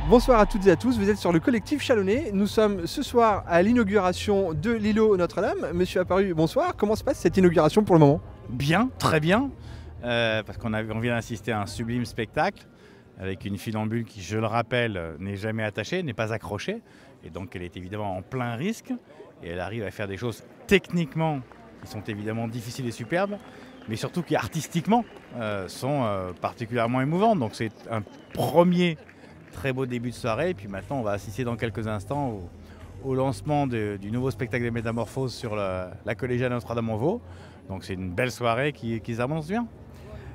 Bonsoir à toutes et à tous, vous êtes sur le collectif Chalonnais. Nous sommes ce soir à l'inauguration de l'îlot Notre-Dame. Monsieur Apparu, bonsoir. Comment se passe cette inauguration pour le moment? Bien, très bien, parce qu'on vient d'assister à un sublime spectacle avec une filambule qui, je le rappelle, n'est jamais attachée, n'est pas accrochée. Et donc elle est évidemment en plein risque. Et elle arrive à faire des choses techniquement qui sont évidemment difficiles et superbes, mais surtout qui artistiquement sont particulièrement émouvantes. Donc c'est un premier très beau début de soirée. Et puis maintenant, on va assister dans quelques instants au lancement du nouveau spectacle des Métamorphoses sur la collégiale Notre-Dame-en-Vaux. Donc c'est une belle soirée qui s'annonce bien.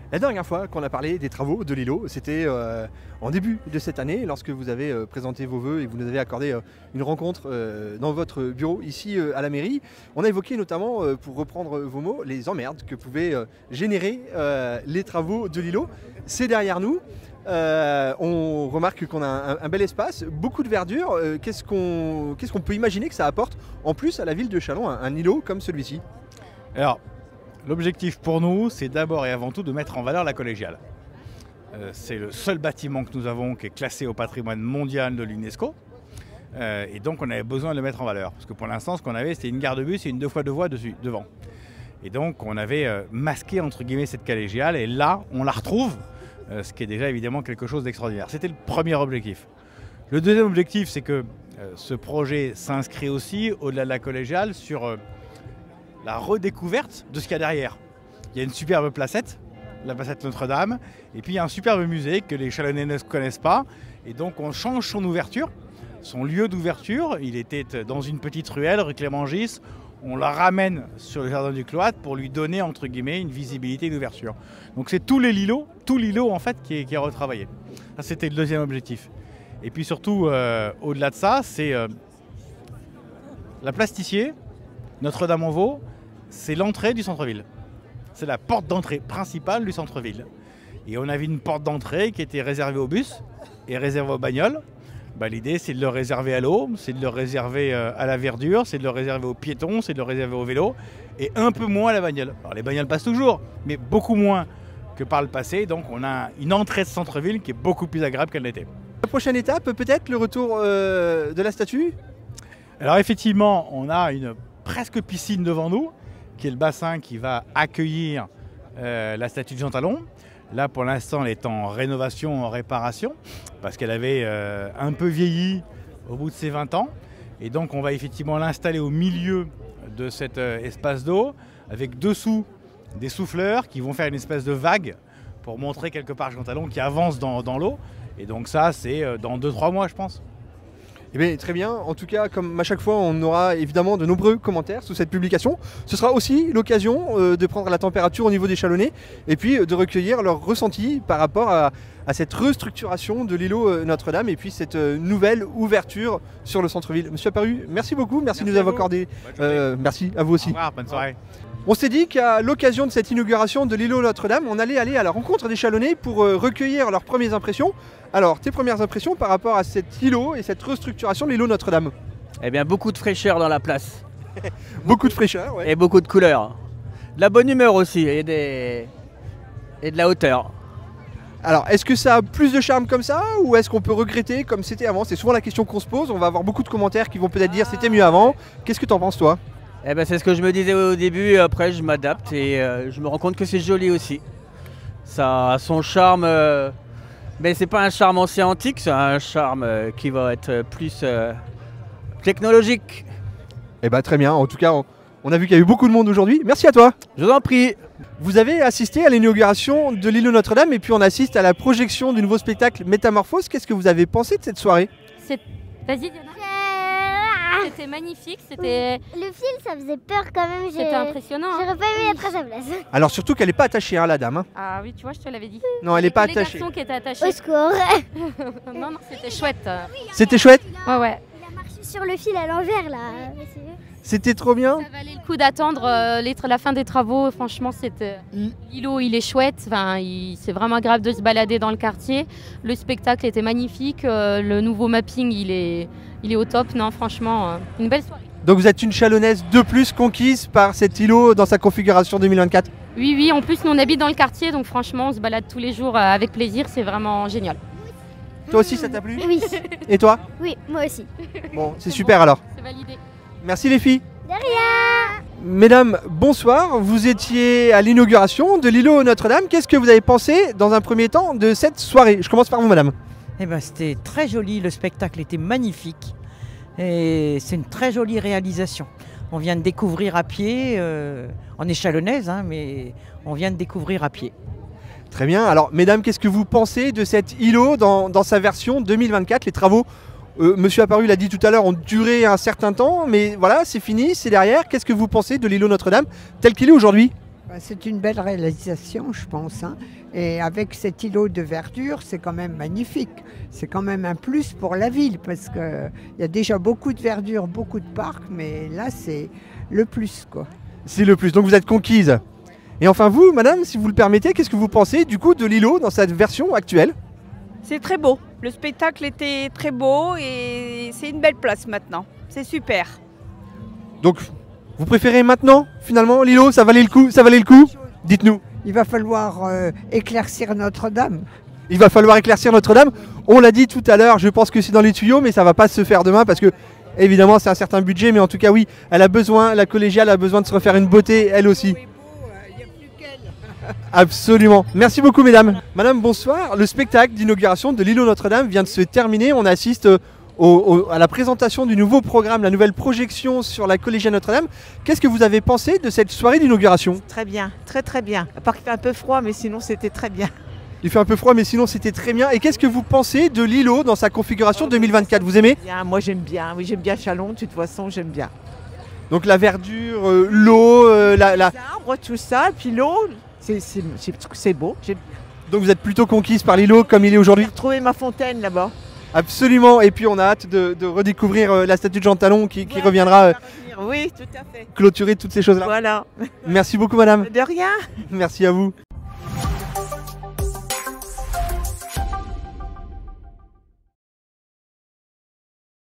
La dernière fois qu'on a parlé des travaux de l'îlot, c'était en début de cette année, lorsque vous avez présenté vos vœux et vous nous avez accordé une rencontre dans votre bureau ici à la mairie. On a évoqué notamment, pour reprendre vos mots, les emmerdes que pouvaient générer les travaux de l'îlot. C'est derrière nous. On remarque qu'on a un bel espace, beaucoup de verdure. Qu'est-ce qu'on peut imaginer que ça apporte en plus à la ville de Châlons, un îlot comme celui-ci? Alors, l'objectif pour nous, c'est d'abord et avant tout de mettre en valeur la collégiale. C'est le seul bâtiment que nous avons qui est classé au patrimoine mondial de l'UNESCO. Et donc on avait besoin de le mettre en valeur. Parce que pour l'instant, ce qu'on avait, c'était une gare de bus et une 2x2 voies devant. Et donc on avait masqué entre guillemets cette collégiale. Et là, on la retrouve, ce qui est déjà évidemment quelque chose d'extraordinaire. C'était le premier objectif. Le deuxième objectif, c'est que ce projet s'inscrit aussi, au-delà de la collégiale, sur la redécouverte de ce qu'il y a derrière. Il y a une superbe placette, la placette Notre-Dame, et puis il y a un superbe musée que les Chalonnais ne connaissent pas, et donc on change son ouverture, son lieu d'ouverture. Il était dans une petite ruelle, rue Clément-Gis, on la ramène sur le jardin du Cloître pour lui donner entre guillemets une visibilité d'ouverture. Donc c'est tout l'îlot en fait qui est retravaillé. Ça c'était le deuxième objectif. Et puis surtout, au-delà de ça, c'est la place Tissier, Notre-Dame-en-Vaux, c'est l'entrée du centre-ville. C'est la porte d'entrée principale du centre-ville. Et on avait une porte d'entrée qui était réservée aux bus et réservée aux bagnoles. L'idée, c'est de le réserver à l'eau, c'est de le réserver à la verdure, c'est de le réserver aux piétons, c'est de le réserver aux vélos et un peu moins à la bagnole. Alors les bagnoles passent toujours, mais beaucoup moins que par le passé. Donc on a une entrée de centre-ville qui est beaucoup plus agréable qu'elle l'était. La prochaine étape, peut-être le retour de la statue? Alors effectivement, on a une presque piscine devant nous, qui est le bassin qui va accueillir la statue de Jean Talon. Là, pour l'instant, elle est en rénovation, en réparation, parce qu'elle avait un peu vieilli au bout de ses 20 ans. Et donc, on va effectivement l'installer au milieu de cet espace d'eau, avec dessous des souffleurs qui vont faire une espèce de vague pour montrer quelque part Jean Talon qui avance dans l'eau. Et donc ça, c'est dans 2-3 mois, je pense. Eh bien, très bien. En tout cas, comme à chaque fois, on aura évidemment de nombreux commentaires sous cette publication. Ce sera aussi l'occasion de prendre la température au niveau des Chalonnais et puis de recueillir leurs ressentis par rapport à cette restructuration de l'îlot Notre-Dame et puis cette nouvelle ouverture sur le centre-ville. Monsieur Apparu, merci beaucoup. Merci de nous avoir accordé. Merci à vous aussi. Au revoir, bonne soirée. On s'est dit qu'à l'occasion de cette inauguration de l'îlot Notre-Dame, on allait aller à la rencontre des Chalonnais pour recueillir leurs premières impressions. Alors, tes premières impressions par rapport à cet îlot et cette restructuration de l'îlot Notre-Dame? Eh bien, beaucoup de fraîcheur dans la place. Beaucoup de fraîcheur, ouais. Et beaucoup de couleurs. De la bonne humeur aussi et de la hauteur. Alors, est-ce que ça a plus de charme comme ça ou est-ce qu'on peut regretter comme c'était avant? C'est souvent la question qu'on se pose. On va avoir beaucoup de commentaires qui vont peut-être dire c'était mieux avant. Qu'est-ce que t'en penses, toi? Eh ben, c'est ce que je me disais au début. Après, je m'adapte et je me rends compte que c'est joli aussi. Ça a son charme. Mais c'est pas un charme ancien antique, c'est un charme qui va être plus technologique. Eh bien, très bien. En tout cas, on a vu qu'il y a eu beaucoup de monde aujourd'hui. Merci à toi. Je vous en prie. Vous avez assisté à l'inauguration de l'îlot Notre-Dame et puis on assiste à la projection du nouveau spectacle Métamorphose. Qu'est-ce que vous avez pensé de cette soirée? Vas-y, Diana. C'était magnifique, c'était... Le fil, ça faisait peur quand même. C'était impressionnant. J'aurais pas aimé être à sa place. Alors surtout qu'elle n'est pas attachée, hein, la dame. Hein. Ah oui, tu vois, je te l'avais dit. Non, elle n'est pas les attachée. garçons qui étaient attachés. Au secours. Non, c'était chouette. C'était chouette? Ouais, ouais. Il a marché sur le fil à l'envers là. C'était trop bien. Ça valait le coup d'attendre la fin des travaux. Franchement, l'îlot, il est chouette. Enfin, c'est vraiment agréable de se balader dans le quartier. Le spectacle était magnifique. Le nouveau mapping, il est au top. Non, franchement, une belle soirée. Donc vous êtes une Chalonnaise de plus conquise par cet îlot dans sa configuration 2024? Oui, oui. En plus, nous, on habite dans le quartier. Donc franchement, on se balade tous les jours avec plaisir. C'est vraiment génial. Toi aussi ça t'a plu? Oui, Et toi? oui, moi aussi. Bon, c'est super alors. C'est validé. Merci les filles. De rien. Mesdames, bonsoir. Vous étiez à l'inauguration de l'îlot Notre-Dame. Qu'est-ce que vous avez pensé dans un premier temps de cette soirée? Je commence par vous, madame. Eh ben, c'était très joli, le spectacle était magnifique et c'est une très jolie réalisation. On vient de découvrir à pied, en échalonnaise, hein, mais on vient de découvrir à pied. Très bien. Alors, mesdames, qu'est-ce que vous pensez de cet îlot dans sa version 2024? Les travaux, Monsieur Apparu l'a dit tout à l'heure, ont duré un certain temps, mais voilà, c'est fini, c'est derrière. Qu'est-ce que vous pensez de l'îlot Notre-Dame tel qu'il est aujourd'hui? C'est une belle réalisation, je pense. Hein. Et avec cet îlot de verdure, c'est quand même magnifique. C'est quand même un plus pour la ville, parce qu'il y a déjà beaucoup de verdure, beaucoup de parcs, mais là, c'est le plus, quoi. C'est le plus. Donc, vous êtes conquise. Et enfin, vous, madame, si vous le permettez, qu'est-ce que vous pensez du coup de l'îlot dans cette version actuelle? C'est très beau. Le spectacle était très beau et c'est une belle place maintenant. C'est super. Donc, vous préférez maintenant, finalement, l'îlot? Ça valait le coup? Ça valait le coup? Dites-nous. Il va falloir éclaircir Notre-Dame. Il va falloir éclaircir Notre-Dame. On l'a dit tout à l'heure, je pense que c'est dans les tuyaux, mais ça va pas se faire demain parce que, évidemment, c'est un certain budget. Mais en tout cas, oui, elle a besoin, la collégiale a besoin de se refaire une beauté, elle aussi. Absolument. Merci beaucoup, mesdames. Madame, bonsoir. Le spectacle d'inauguration de l'îlot Notre-Dame vient de se terminer. On assiste à la présentation du nouveau programme, la nouvelle projection sur la collégiale Notre-Dame. Qu'est-ce que vous avez pensé de cette soirée d'inauguration? Très bien, très bien. À part qu'il fait un peu froid, mais sinon c'était très bien. Il fait un peu froid, mais sinon c'était très bien. Et qu'est-ce que vous pensez de l'îlot dans sa configuration 2024? Vous aimez? Bien, moi j'aime bien, oui j'aime bien Chalon, de toute façon j'aime bien. Donc la verdure, l'eau, Les arbres, tout ça, puis l'eau, c'est beau. J'ai Donc vous êtes plutôt conquise par l'îlot comme il est aujourd'hui? retrouvé ma fontaine là-bas. Absolument. Et puis on a hâte de redécouvrir la statue de Jean Talon qui reviendra Oui, tout à fait. clôturer toutes ces choses-là. Voilà. Merci beaucoup, madame. De rien. Merci à vous.